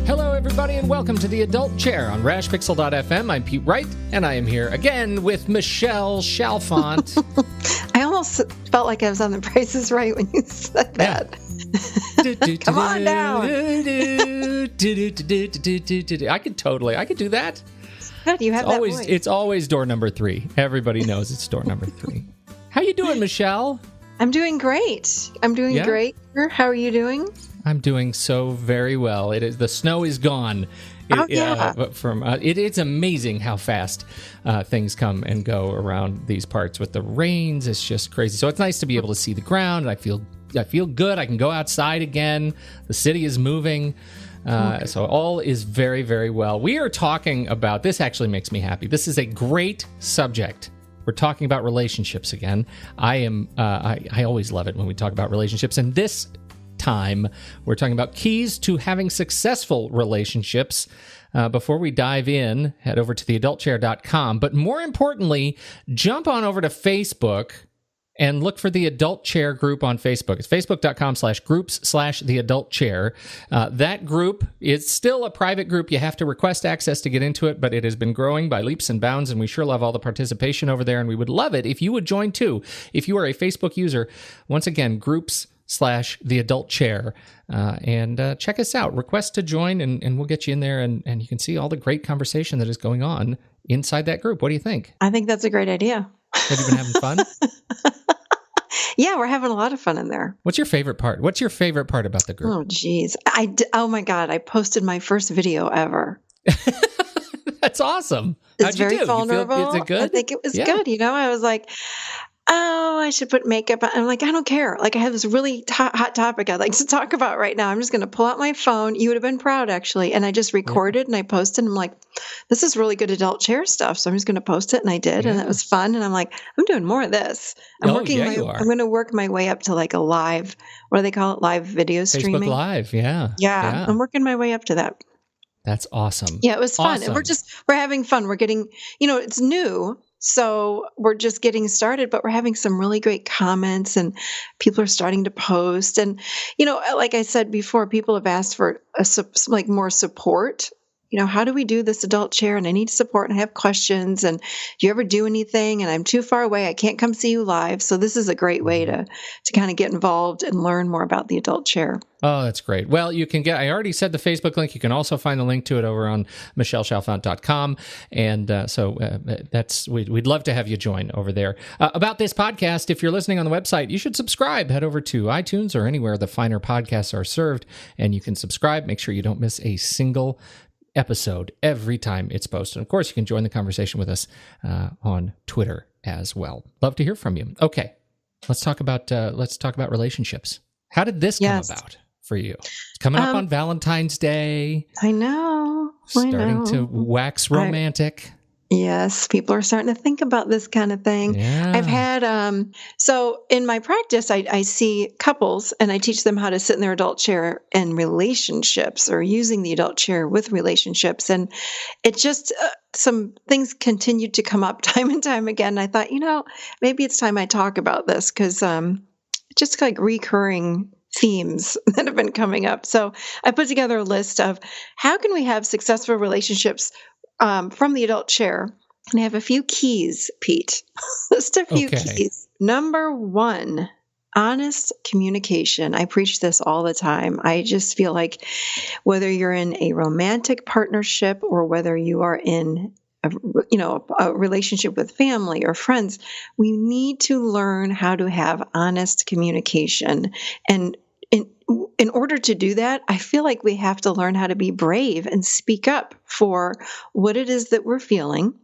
Hello, everybody, and welcome to The Adult Chair on rashpixel.fm. I'm Pete Wright, and I am here again with Michelle Chalfant. I almost felt like I was on The Price is Right when you said that. Come on down. I could do that. Good, you have that voice. It's always door number 3. Everybody knows it's door number 3. How you doing, Michelle? I'm doing great. Great. How are you doing? I'm doing so very well. The snow is gone. It's amazing how fast things come and go around these parts with the rains. It's just crazy. So it's nice to be able to see the ground, and I feel good. I can go outside again. The city is moving. So all is very, very well. We are talking about, this actually makes me happy. This is a great subject. We're talking about relationships again. I always love it when we talk about relationships. And this time, we're talking about keys to having successful relationships. Before we dive in, head over to theadultchair.com. But more importantly, jump on over to Facebook and look for the Adult Chair group on Facebook. It's facebook.com/groups/theadultchair. That group is still a private group. You have to request access to get into it, but it has been growing by leaps and bounds, and we sure love all the participation over there, and we would love it if you would join too. If you are a Facebook user, once again, groups/theadultchair, and check us out. Request to join, and we'll get you in there, and you can see all the great conversation that is going on inside that group. What do you think? I think that's a great idea. Have you been having fun? Yeah, we're having a lot of fun in there. What's your favorite part? What's your favorite part about the group? Oh, geez. Oh, my God. I posted my first video ever. That's awesome. It's very vulnerable. Is it good? I think it was good. I was like, oh, I should put makeup on. I'm like, I don't care. Like, I have this really hot topic I'd like to talk about right now. I'm just going to pull out my phone. You would have been proud, actually. And I just recorded and I posted. And I'm like, this is really good adult chair stuff. So I'm just going to post it. And I did. Yeah. And it was fun. And I'm like, I'm doing more of this. I'm going to work my way up to like a live, what do they call it? Live video streaming. Facebook Live. Yeah. I'm working my way up to that. That's awesome. Yeah, it was fun. Awesome. And we're having fun. We're getting, it's new. So we're just getting started, but we're having some really great comments and people are starting to post. And, like I said before, people have asked for more support. How do we do this adult chair? And I need support and I have questions. And do you ever do anything? And I'm too far away. I can't come see you live. So this is a great way to kind of get involved and learn more about the adult chair. Oh, that's great. Well, I already said the Facebook link. You can also find the link to it over on michellechalfant.com. And we'd love to have you join over there. About this podcast, if you're listening on the website, you should subscribe. Head over to iTunes or anywhere the finer podcasts are served, and you can subscribe. Make sure you don't miss a single episode every time it's posted. Of course, you can join the conversation with us on Twitter as well. Love to hear from you. Okay, let's talk about relationships. How did this come about for you? It's coming up on Valentine's Day. I know. Starting to wax romantic. Yes, people are starting to think about this kind of thing. Yeah. I've had, so in my practice, I see couples and I teach them how to sit in their adult chair in relationships or using the adult chair with relationships. And it just, some things continued to come up time and time again. I thought, maybe it's time I talk about this because just like recurring themes that have been coming up. So I put together a list of how can we have successful relationships from the adult chair. And I have a few keys, Pete. Just a few keys. Number 1, honest communication. I preach this all the time. I just feel like whether you're in a romantic partnership or whether you are in a relationship with family or friends, we need to learn how to have honest communication. And in order to do that, I feel like we have to learn how to be brave and speak up for what it is that we're feeling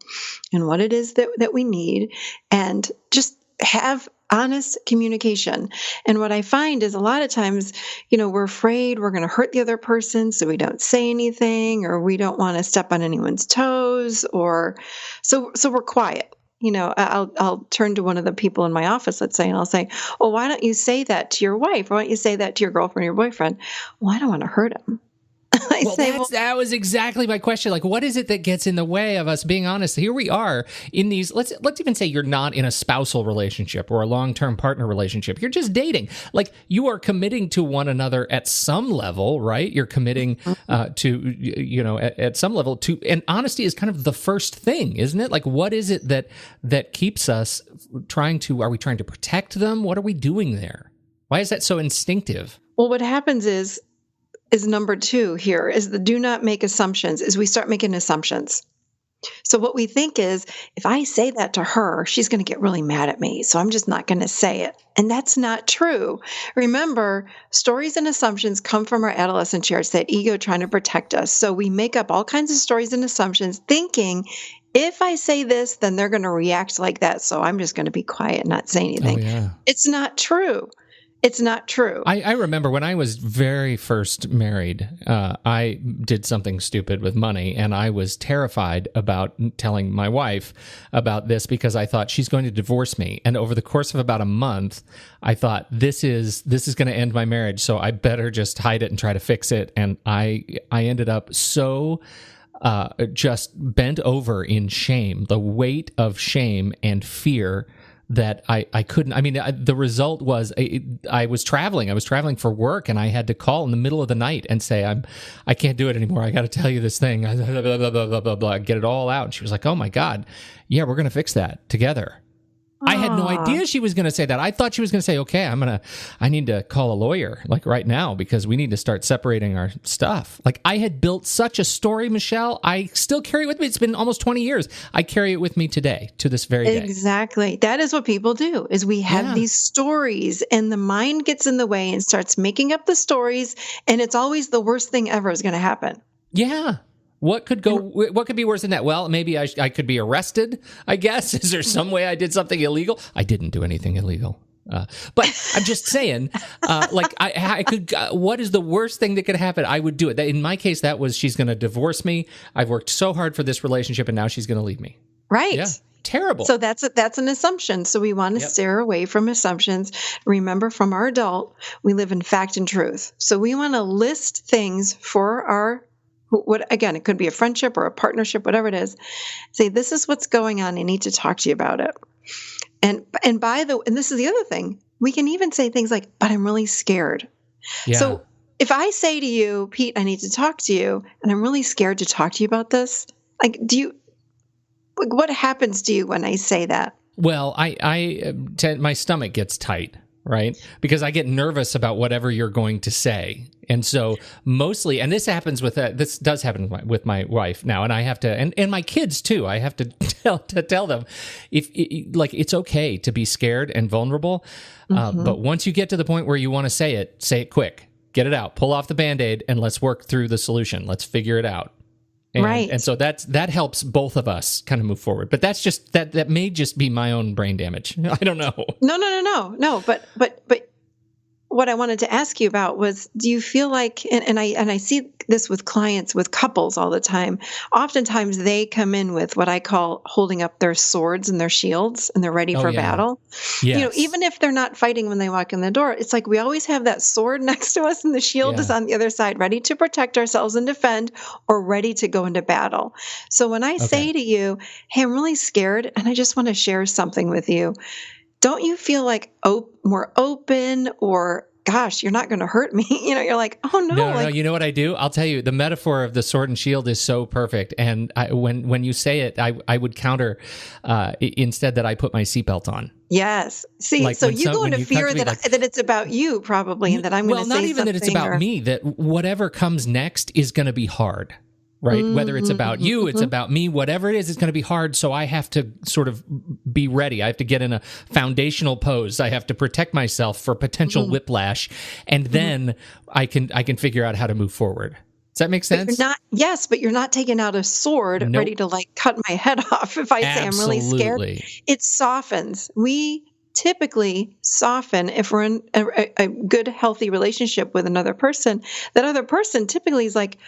and what it is that we need, and just have honest communication. And what I find is a lot of times, we're afraid we're going to hurt the other person, so we don't say anything, or we don't want to step on anyone's toes, or so we're quiet. I'll turn to one of the people in my office, let's say, and I'll say, well, why don't you say that to your wife? Or why don't you say that to your girlfriend or your boyfriend? Well, I don't want to hurt him. I Well, say, that was exactly my question. Like, what is it that gets in the way of us being honest? Here we are in these. Let's even say you're not in a spousal relationship or a long-term partner relationship. You're just dating. Like, you are committing to one another at some level, right? You're committing to at some level to, and honesty is kind of the first thing, isn't it? Like, what is it that keeps us trying to? Are we trying to protect them? What are we doing there? Why is that so instinctive? well, what happens is number 2 here is the do not make assumptions, is we start making assumptions. So what we think is, if I say that to her, she's going to get really mad at me. So I'm just not going to say it. And that's not true. Remember, stories and assumptions come from our adolescent years, that ego trying to protect us. So we make up all kinds of stories and assumptions thinking, if I say this, then they're going to react like that. So I'm just going to be quiet and not say anything. Oh, yeah. It's not true. It's not true. I remember when I was very first married, I did something stupid with money, and I was terrified about telling my wife about this because I thought she's going to divorce me. And over the course of about a month, I thought this is going to end my marriage, so I better just hide it and try to fix it. And I ended up so just bent over in shame, the weight of shame and fear, that I couldn't. I mean, the result was I was traveling. I was traveling for work, and I had to call in the middle of the night and say, I can't do it anymore. I got to tell you this thing. Blah, blah, blah, blah, blah, blah, get it all out. And she was like, oh my God, yeah, we're going to fix that together. I had no idea she was going to say that. I thought she was going to say, okay, I need to call a lawyer like right now because we need to start separating our stuff. Like, I had built such a story, Michelle. I still carry it with me. It's been almost 20 years. I carry it with me today, to this very day. Exactly. That is what people do, is we have these stories and the mind gets in the way and starts making up the stories. And it's always the worst thing ever is going to happen. Yeah. What could be worse than that? Well, maybe I could be arrested, I guess. Is there some way I did something illegal? I didn't do anything illegal. But I'm just saying, I could, what is the worst thing that could happen? I would do it. In my case, that was, she's going to divorce me. I've worked so hard for this relationship, and now she's going to leave me. Right. Yeah. Terrible. So that's an assumption. So we want to steer away from assumptions. Remember, from our adult, we live in fact and truth. So we want to list things for our, again, it could be a friendship or a partnership, whatever it is. Say, this is what's going on. I need to talk to you about it. And this is the other thing. We can even say things like, but I'm really scared. Yeah. So if I say to you, Pete, I need to talk to you, and I'm really scared to talk to you about this, like, what happens to you when I say that? Well, my stomach gets tight, right? Because I get nervous about whatever you're going to say. And so mostly, and this does happen with my wife now, and I have to, and my kids too, I have to tell them, it's okay to be scared and vulnerable. But once you get to the point where you want to say it quick, get it out, pull off the Band-Aid, and let's work through the solution. Let's figure it out. Right. And so that helps both of us kind of move forward. But that's just, that may just be my own brain damage. I don't know. No. But what I wanted to ask you about was, do you feel like, and I see this with clients, with couples all the time, oftentimes they come in with what I call holding up their swords and their shields, and they're ready for battle. Yes. Even if they're not fighting when they walk in the door, it's like we always have that sword next to us and the shield is on the other side, ready to protect ourselves and defend, or ready to go into battle. So when I say to you, hey, I'm really scared and I just want to share something with you, don't you feel like more open, or gosh, you're not going to hurt me? You're like, oh no. No, you know what I do? I'll tell you, the metaphor of the sword and shield is so perfect. And when you say it, I would counter instead that I put my seatbelt on. Yes. See, so you go into fear that it's about you probably, and that I'm going to say something. Well, not even that it's about me, that whatever comes next is going to be hard. Right? Whether it's about you, it's about me, whatever it is, it's going to be hard. So I have to sort of be ready. I have to get in a foundational pose. I have to protect myself for potential whiplash. And then I can figure out how to move forward. Does that make sense? But you're not taking out a sword ready to cut my head off. If I say I'm really scared, it softens. We typically soften if we're in a good, healthy relationship with another person. That other person typically is like,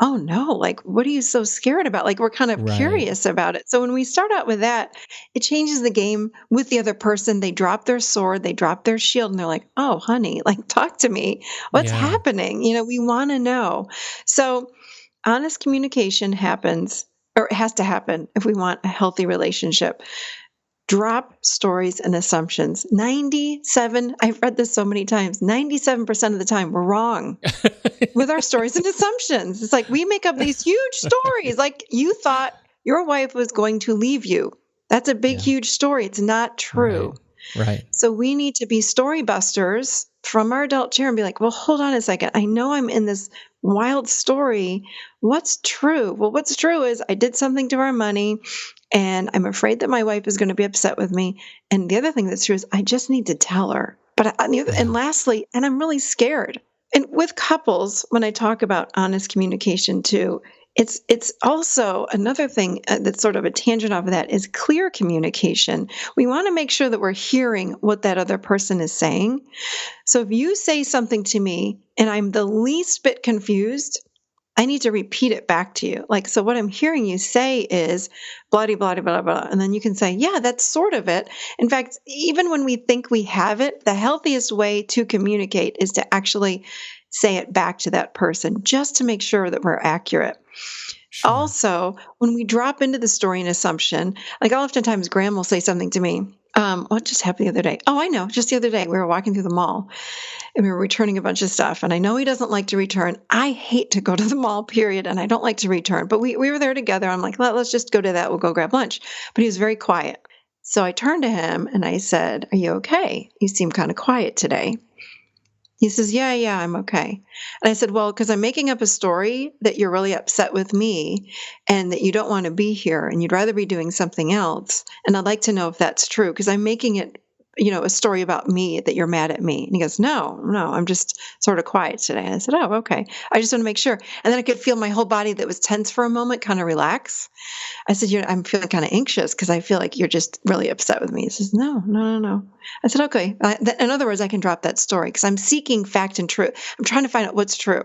oh no, like, what are you so scared about? Like, we're kind of Right. curious about it. So when we start out with that, it changes the game with the other person. They drop their sword, they drop their shield, and they're like, oh, honey, like, talk to me. What's Yeah. happening? We want to know. So honest communication happens, or it has to happen if we want a healthy relationship. Drop stories and assumptions. 97, I've read this so many times, 97% of the time, we're wrong with our stories and assumptions. It's like we make up these huge stories. Like you thought your wife was going to leave you. That's a big, Yeah. huge story. It's not Right. true. Right. So we need to be story busters from our adult chair and be like, well, hold on a second. I know I'm in this wild story. What's true? Well, what's true is I did something to our money and I'm afraid that my wife is going to be upset with me. And the other thing that's true is I just need to tell her. But and Yeah. lastly, and I'm really scared. And with couples, when I talk about honest communication too, it's also another thing that's sort of a tangent off of that is clear communication. We want to make sure that we're hearing what that other person is saying. So if you say something to me and I'm the least bit confused, I need to repeat it back to you. Like, so what I'm hearing you say is blah, blah, blah, blah, blah. And then you can say, yeah, that's sort of it. In fact, even when we think we have it, the healthiest way to communicate is to actually say it back to that person just to make sure that we're accurate. Sure. Also, when we drop into the story and assumption, like oftentimes Graham will say something to me. What just happened the other day? Oh, I know. Just the other day, we were walking through the mall and we were returning a bunch of stuff. And I know he doesn't like to return. I hate to go to the mall, period. And I don't like to return. But we were there together. I'm like, let's just go to that. We'll go grab lunch. But he was very quiet. So I turned to him and I said, are you okay? You seem kind of quiet today. He says, yeah, I'm okay. And I said, well, because I'm making up a story that you're really upset with me and that you don't want to be here and you'd rather be doing something else. And I'd like to know if that's true because I'm making it, a story about me that you're mad at me. And he goes, no, I'm just sort of quiet today. And I said, oh, okay. I just want to make sure. And then I could feel my whole body that was tense for a moment kind of relax. I said, I'm feeling kind of anxious because I feel like you're just really upset with me. He says, no. I said, okay. In other words, I can drop that story because I'm seeking fact and truth. I'm trying to find out what's true.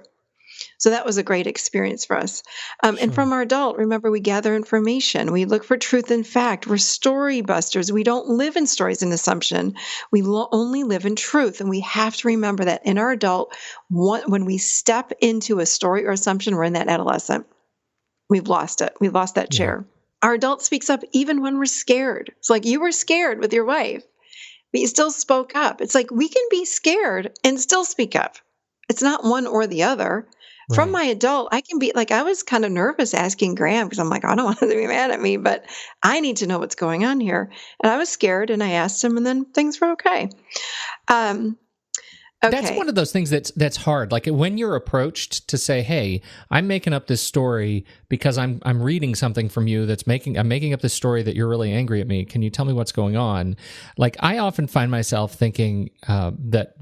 So that was a great experience for us. And Sure. from our adult, remember, we gather information. We look for truth and fact. We're story busters. We don't live in stories and assumption. We only live in truth. And we have to remember that in our adult, when we step into a story or assumption, we're in that adolescent. We've lost it. We've lost that Yeah. chair. Our adult speaks up even when we're scared. It's like you were scared with your wife, but you still spoke up. It's like we can be scared and still speak up. It's not one or the other. From Right. my adult, I can be like, I was kind of nervous asking Graham because I'm like, I don't want him to be mad at me, but I need to know what's going on here. And I was scared and I asked him, and then things were okay. Um, That's okay. one of those things that's hard. Like when you're approached to say, "Hey, I'm making up this story because I'm reading something from you I'm making up this story that you're really angry at me. Can you tell me what's going on?" Like I often find myself thinking that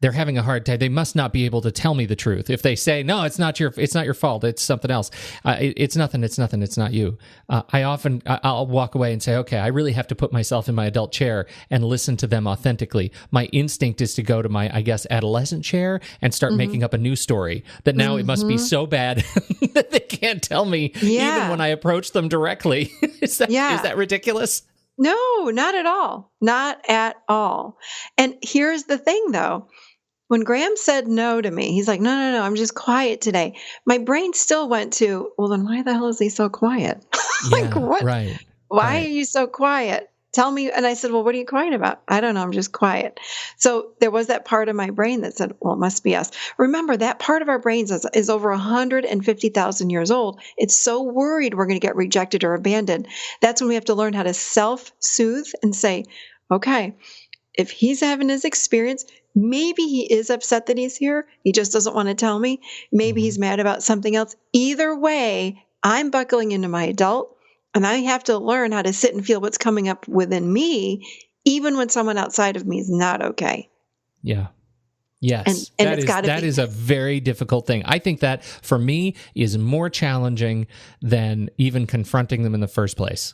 they're having a hard time. They must not be able to tell me the truth. If they say, "No, it's not your fault. It's something else. It's nothing. It's not you." I'll walk away and say, "Okay, I really have to put myself in my adult chair and listen to them authentically." My instinct is to go to my, I guess, adolescent chair and start Mm-hmm. making up a new story that now it must be Mm-hmm. so bad that they can't tell me even when Yeah. I approach them directly. Is Yeah. that ridiculous? No, not at all. Not at all. And here's the thing though. When Graham said no to me, he's like, no, I'm just quiet today. My brain still went to, well, then why the hell is he so quiet? Like, Yeah, what? right. Why are Right. you so quiet? Tell me. And I said, well, what are you quiet about? I don't know. I'm just quiet. So there was that part of my brain that said, well, it must be us. Remember, that part of our brains is over 150,000 years old. It's so worried we're going to get rejected or abandoned. That's when we have to learn how to self-soothe and say, okay, if he's having his experience, maybe he is upset that he's here. He just doesn't want to tell me. Maybe Mhm. he's mad about something else. Either way, I'm buckling into my adult and I have to learn how to sit and feel what's coming up within me, even when someone outside of me is not okay. Yeah. And Yes, it's got to that be, is a very difficult thing. I think that for me is more challenging than even confronting them in the first place.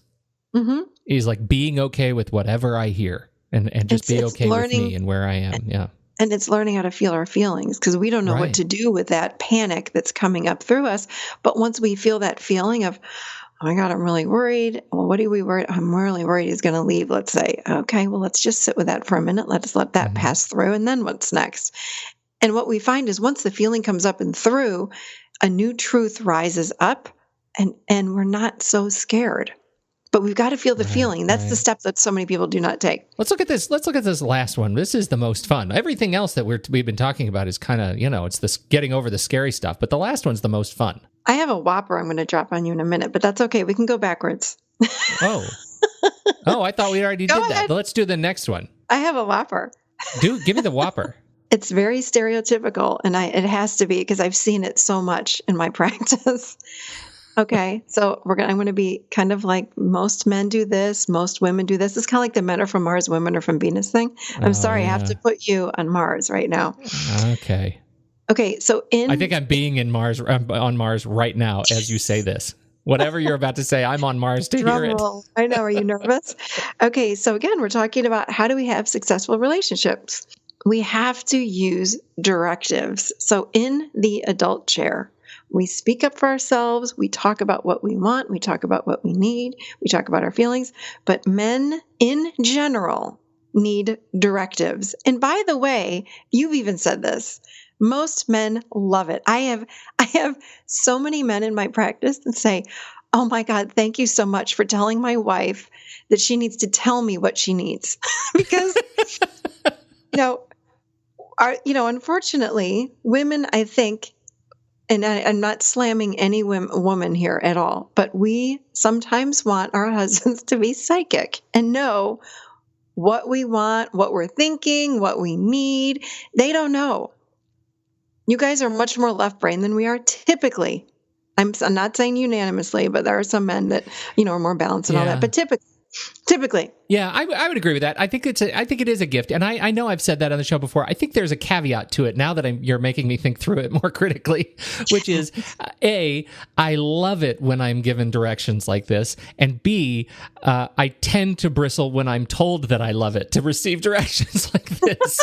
mhm. Is like being okay with whatever I hear and just be It's okay with me learning. and where I am. Yeah. And it's learning how to feel our feelings because we don't know what Right. to do with that panic that's coming up through us. But once we feel that feeling of, oh my God, I'm really worried. Well, what are we worried? I'm really worried he's going to leave, let's say. Okay, well, let's just sit with that for a minute. Let's let that Hmm. pass through. And then what's next? And what we find is once the feeling comes up and through, a new truth rises up and we're not so scared. But we've got to feel the Right. feeling. That's the Right. step that so many people do not take. Let's look at this. Let's look at this last one. This is the most fun. Everything else that we've been talking about is kind of, it's this getting over the scary stuff. But the last one's the most fun. I have a Whopper I'm going to drop on you in a minute, but that's okay. We can go backwards. Oh, I thought we already Go did that. ahead. But let's do the next one. I have a Whopper. Give me the Whopper. It's very stereotypical, and it has to be because I've seen it so much in my practice. Okay, so I'm going to be kind of like most men do this, most women do this. It's kind of like the men are from Mars, women are from Venus thing. I'm sorry, I have to put you on Mars right now. Okay. Okay, so I think I'm being on Mars right now as you say this. Whatever you're about to say, I'm on Mars to hear it. I know. Are you nervous? Okay, so again, we're talking about how do we have successful relationships? We have to use directives. So in the adult chair, we speak up for ourselves. We talk about what we want. We talk about what we need. We talk about our feelings. But men in general need directives. And by the way, you've even said this. Most men love it. I have so many men in my practice that say, "Oh my God, thank you so much for telling my wife that she needs to tell me what she needs." Because, unfortunately, women, I think, and I'm not slamming any woman here at all, but we sometimes want our husbands to be psychic and know what we want, what we're thinking, what we need. They don't know. You guys are much more left brain than we are typically. I'm not saying unanimously, but there are some men that, are more balanced and all that. But typically. Yeah, I would agree with that. I think it is a gift. And I know I've said that on the show before. I think there's a caveat to it now that you're making me think through it more critically, which is A, I love it when I'm given directions like this. And B, I tend to bristle when I'm told that I love it to receive directions like this.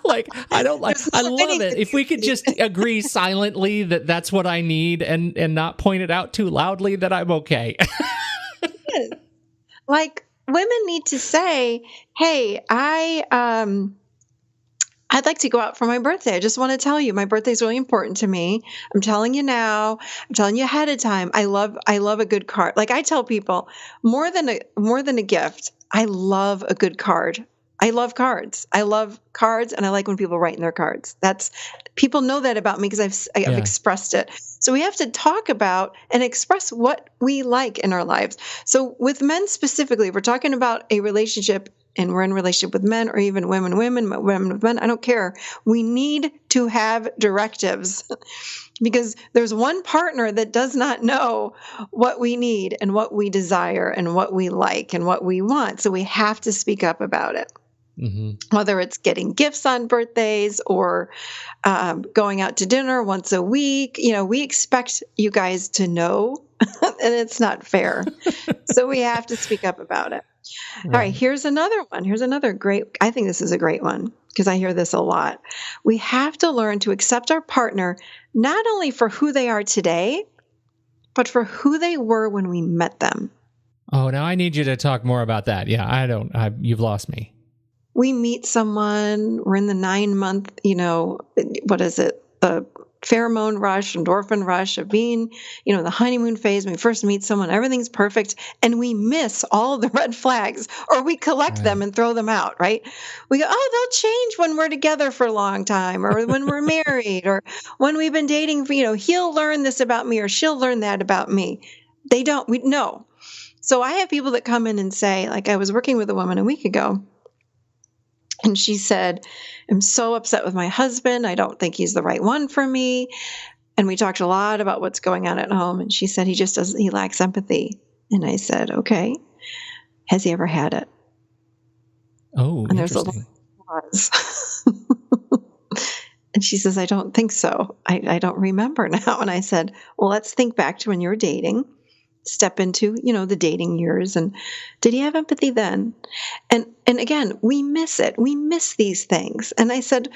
I love it. If we could just agree silently that that's what I need and not point it out too loudly, that I'm okay. Like women need to say, "Hey, I'd like to go out for my birthday. I just want to tell you my birthday is really important to me. I'm telling you now. I'm telling you ahead of time. I love a good card." Like I tell people, more than a gift, I love a good card. I love cards. And I like when people write in their cards. People know that about me because I've expressed it. So we have to talk about and express what we like in our lives. So with men specifically, if we're talking about a relationship and we're in a relationship with men or even women with men, I don't care. We need to have directives because there's one partner that does not know what we need and what we desire and what we like and what we want. So we have to speak up about it. Mm-hmm. Whether it's getting gifts on birthdays or going out to dinner once a week, we expect you guys to know, and it's not fair. So we have to speak up about it. Right. All right, here's another one. Here's another I think this is a great one because I hear this a lot. We have to learn to accept our partner not only for who they are today, but for who they were when we met them. Oh, now I need you to talk more about that. Yeah, you've lost me. We meet someone, we're in the 9-month, what is it? The pheromone rush, endorphin rush of being, the honeymoon phase. When we first meet someone, everything's perfect. And we miss all of the red flags or we collect them and throw them out, right? We go, oh, they'll change when we're together for a long time or when we're married or when we've been dating, he'll learn this about me or she'll learn that about me. We know. So I have people that come in and say, like I was working with a woman a week ago. And she said, "I'm so upset with my husband. I don't think he's the right one for me." And we talked a lot about what's going on at home. And she said, he lacks empathy. And I said, "Okay, has he ever had it?" Oh, and there's a little pause. And she says, "I don't think so. I don't remember now." And I said, "Well, let's think back to when you were dating. Step into, the dating years. And did he have empathy then?" And And again, we miss it. We miss these things. And I said,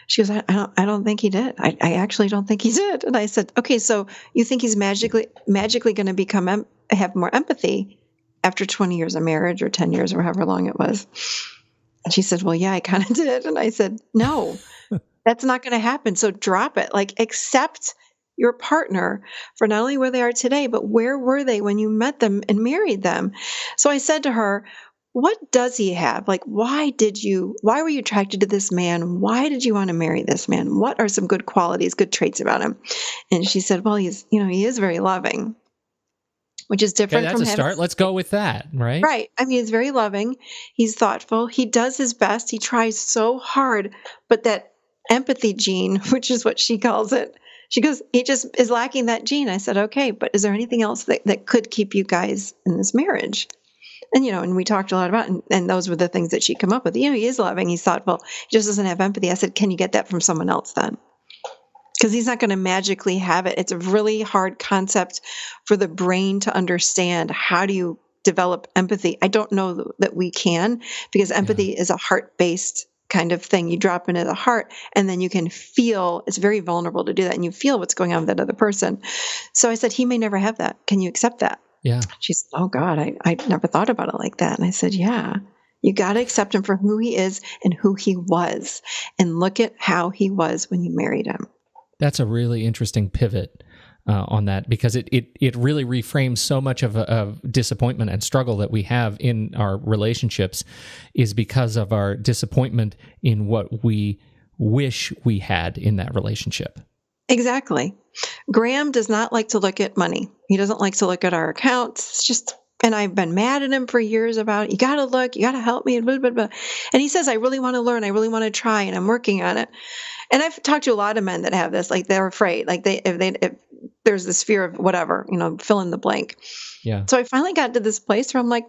she goes, I don't think he did. I actually don't think he did. And I said, okay, so you think he's magically going to become have more empathy after 20 years of marriage or 10 years or however long it was? And she said, well, yeah, I kind of did. And I said, no, that's not going to happen. So drop it. Like, accept your partner for not only where they are today, but where were they when you met them and married them? So I said to her, what does he have? Like, why were you attracted to this man? Why did you want to marry this man? What are some good qualities, good traits about him? And she said, well, he is very loving, which is different from that's a start. Let's go with that, right? Right. I mean, he's very loving. He's thoughtful. He does his best. He tries so hard, but that empathy gene, which is what she calls it, she goes, he just is lacking that gene. I said, okay, but is there anything else that could keep you guys in this marriage? And, and we talked a lot about, and those were the things that she came up with. He is loving, he's thoughtful, he just doesn't have empathy. I said, can you get that from someone else then? Because he's not going to magically have it. It's a really hard concept for the brain to understand. How do you develop empathy? I don't know that we can, because empathy is a heart-based kind of thing. You drop into the heart, and then you can feel. It's very vulnerable to do that, and you feel what's going on with that other person. So I said, he may never have that. Can you accept that? Yeah. She said, oh God, I never thought about it like that. And I said, yeah, you got to accept him for who he is and who he was, and look at how he was when you married him. That's a really interesting pivot on that, because it really reframes so much of disappointment and struggle that we have in our relationships is because of our disappointment in what we wish we had in that relationship. Exactly. Graham does not like to look at money. He doesn't like to look at our accounts. It's just, and I've been mad at him for years about, you got to look, you got to help me, blah, blah, blah. And he says, I really want to learn. I really want to try, and I'm working on it. And I've talked to a lot of men that have this, like they're afraid, like if there's this fear of whatever, fill in the blank. Yeah. So I finally got to this place where I'm like,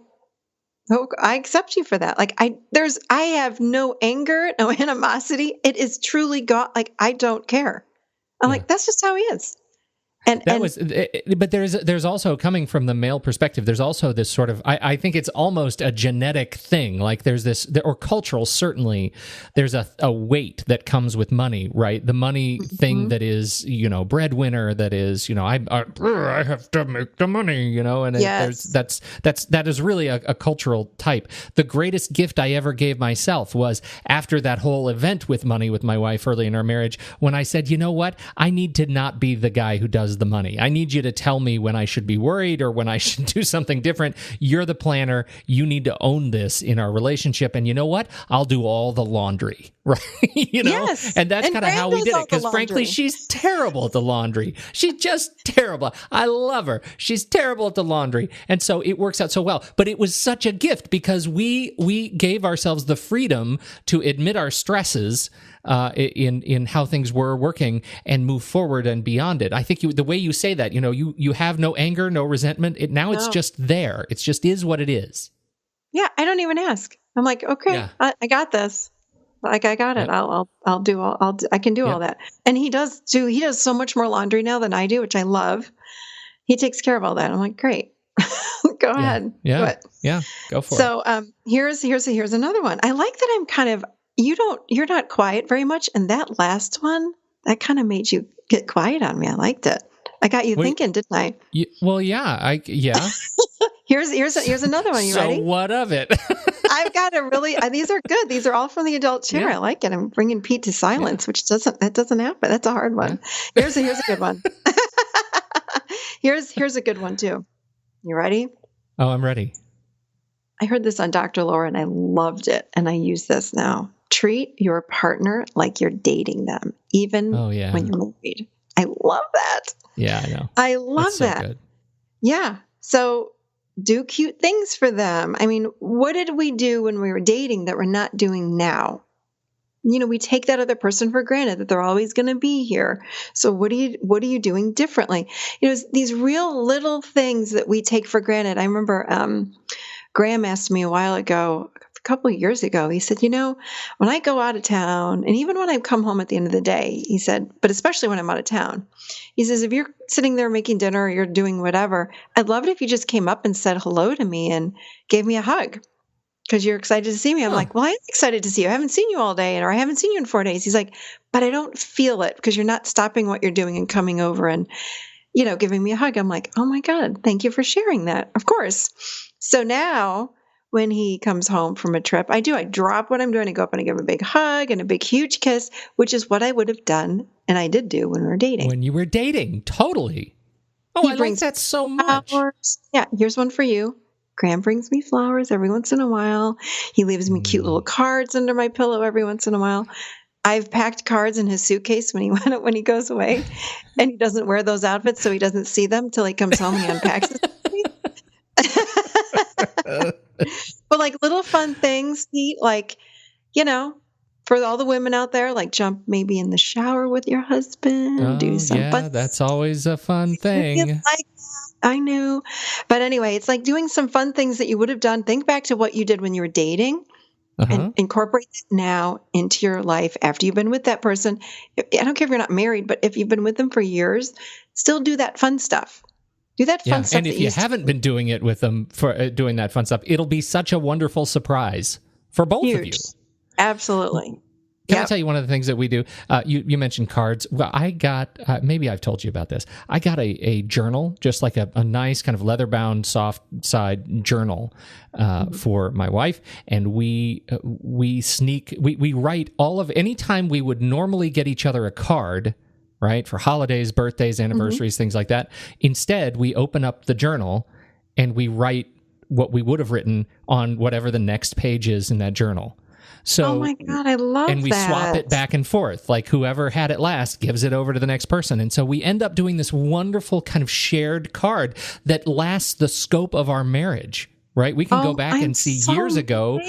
oh, I accept you for that. Like I have no anger, no animosity. It is truly God. Like, I don't care. I'm like, that's just how he is. But there's also, coming from the male perspective, there's also this sort of, I think it's almost a genetic thing. Like there's this, or cultural, certainly, there's a weight that comes with money, right? The money thing that is, breadwinner, that is, I have to make the money, and that is really a cultural type. The greatest gift I ever gave myself was after that whole event with money with my wife early in our marriage, when I said, you know what, I need to not be the guy who does the money. I need you to tell me when I should be worried or when I should do something different. You're the planner. You need to own this in our relationship. And you know what? I'll do all the laundry, right? Yes. And that's kind of how we did it. Because frankly, she's terrible at the laundry. She's just terrible. I love her. She's terrible at the laundry. And so it works out so well. But it was such a gift because we gave ourselves the freedom to admit our stresses in how things were working and move forward and beyond it. I think the way you say that, you have no anger, no resentment. It's just there. It just is what it is. Yeah, I don't even ask. I'm like, okay, I got this. Like, I got it. I can do all that. And he does too. He does so much more laundry now than I do, which I love. He takes care of all that. I'm like, great. Go ahead. Yeah. Yeah. Go for it. So here's another one. I like that I'm kind of, you're not quiet very much. And that last one, that kind of made you get quiet on me. I liked it. I got you thinking, didn't I? Yeah. Here's another one. You ready? So what of it? I've got a really, these are good. These are all from the adult chair. I like it. I'm bringing Pete to silence, which doesn't happen. That's a hard one. Yeah. Here's a good one. Here's a good one too. You ready? Oh, I'm ready. I heard this on Dr. Laura and I loved it. And I use this now. Treat your partner like you're dating them, even when you're married. I love that. Yeah, I know. I love that. Good. Yeah. So do cute things for them. I mean, what did we do when we were dating that we're not doing now? We take that other person for granted, that they're always going to be here. So what are you doing differently? These real little things that we take for granted. I remember Graham asked me a while ago, a couple of years ago, he said, when I go out of town, and even when I come home at the end of the day, he said, but especially when I'm out of town, he says, if you're sitting there making dinner or you're doing whatever, I'd love it if you just came up and said hello to me and gave me a hug. because you're excited to see me. I'm like, well, I'm excited to see you. I haven't seen you all day, or I haven't seen you in 4 days. He's like, but I don't feel it because you're not stopping what you're doing and coming over and, giving me a hug. I'm like, oh my God, thank you for sharing that. Of course. So now when he comes home from a trip, I drop what I'm doing and go up and I give him a big hug and a big, huge kiss, which is what I would have done. And I did do when we were dating. When you were dating. Totally. Oh, I like that so much. Flowers. Yeah. Here's one for you. Graham brings me flowers every once in a while. He leaves me cute little cards under my pillow every once in a while. I've packed cards in his suitcase when he goes away, and he doesn't wear those outfits, so he doesn't see them till he comes home and he unpacks it. But like little fun things, for all the women out there, like jump maybe in the shower with your husband, do some fun. That's always a fun thing. I know. But anyway, it's like doing some fun things that you would have done. Think back to what you did when you were dating and incorporate it now into your life after you've been with that person. I don't care if you're not married, but if you've been with them for years, still do that fun stuff. Do that fun stuff. And if you haven't been doing it with them for doing that fun stuff, it'll be such a wonderful surprise for both of you. Absolutely. Can I tell you one of the things that we do? You mentioned cards. Well, I got, maybe I've told you about this. I got a journal, just like a nice kind of leather-bound, soft side journal for my wife. And we write anytime we would normally get each other a card, right, for holidays, birthdays, anniversaries, things like that. Instead, we open up the journal and we write what we would have written on whatever the next page is in that journal. So, oh my God, I love that. And we swap it back and forth. Like whoever had it last gives it over to the next person. And so we end up doing this wonderful kind of shared card that lasts the scope of our marriage, right? We can go back and see years ago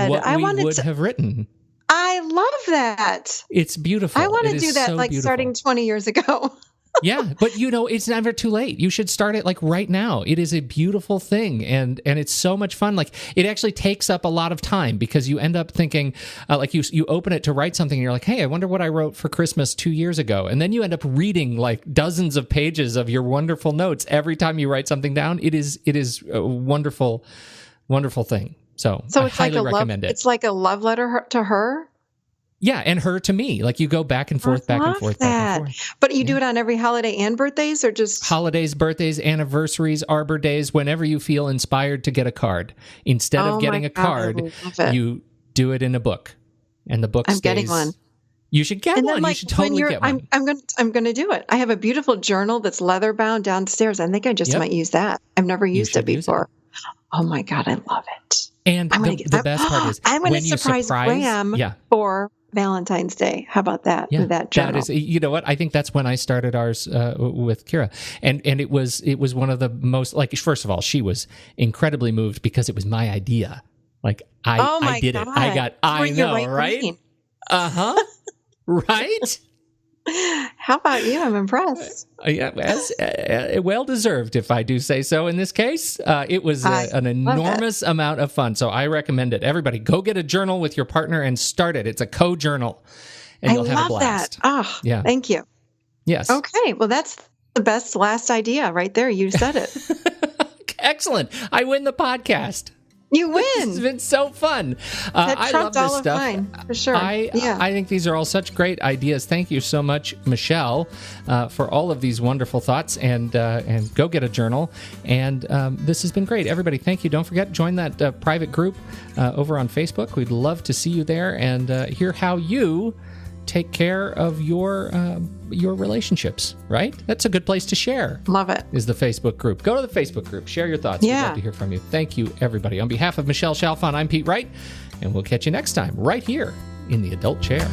what we would have written. I love that. It's beautiful. I want to do that starting 20 years ago. Yeah, but it's never too late. You should start it like right now. It is a beautiful thing, and it's so much fun. Like it actually takes up a lot of time because you end up thinking, like you open it to write something, and you're like, hey, I wonder what I wrote for Christmas 2 years ago, and then you end up reading like dozens of pages of your wonderful notes every time you write something down. It is a wonderful, wonderful thing. So I highly recommend it. It's like a love letter to her. Yeah, and her to me. Like you go back and forth, back and forth, back and forth. But you do it on every holiday and birthdays, or just holidays, birthdays, anniversaries, Arbor Days, whenever you feel inspired to get a card. Instead of getting a card, you do it in a book, and the book stays. I'm getting one. You should get one. You should totally get one. I'm going to do it. I have a beautiful journal that's leather bound downstairs. I think I just might use that. I've never used it before. Oh my God, I love it. And the best part is I'm going to surprise Graham for Valentine's Day. How about that? Yeah, with that journal. That is, you know what? I think that's when I started ours with Kira, and it was one of the most, like, first of all, she was incredibly moved because it was my idea. Like I did it. I know, right? Right. How about you? I'm impressed. Well deserved, if I do say so. In this case, it was an enormous amount of fun. So I recommend it. Everybody, go get a journal with your partner and start it. It's a co-journal, and you'll have a blast. I love that. Oh, yeah. Thank you. Yes. Okay. Well, that's the best last idea right there. You said it. Excellent. I win the podcast. You win. It's been so fun. I love this stuff. Mine, for sure. I think these are all such great ideas. Thank you so much, Michelle, for all of these wonderful thoughts. And go get a journal. And this has been great. Everybody, thank you. Don't forget, join that private group over on Facebook. We'd love to see you there and hear how you take care of your relationships, right? That's a good place to share. Love it. Is the Facebook group. Go to the Facebook group. Share your thoughts. Yeah. We'd love to hear from you. Thank you, everybody. On behalf of Michelle Chalfant, I'm Pete Wright, and we'll catch you next time right here in the Adult Chair.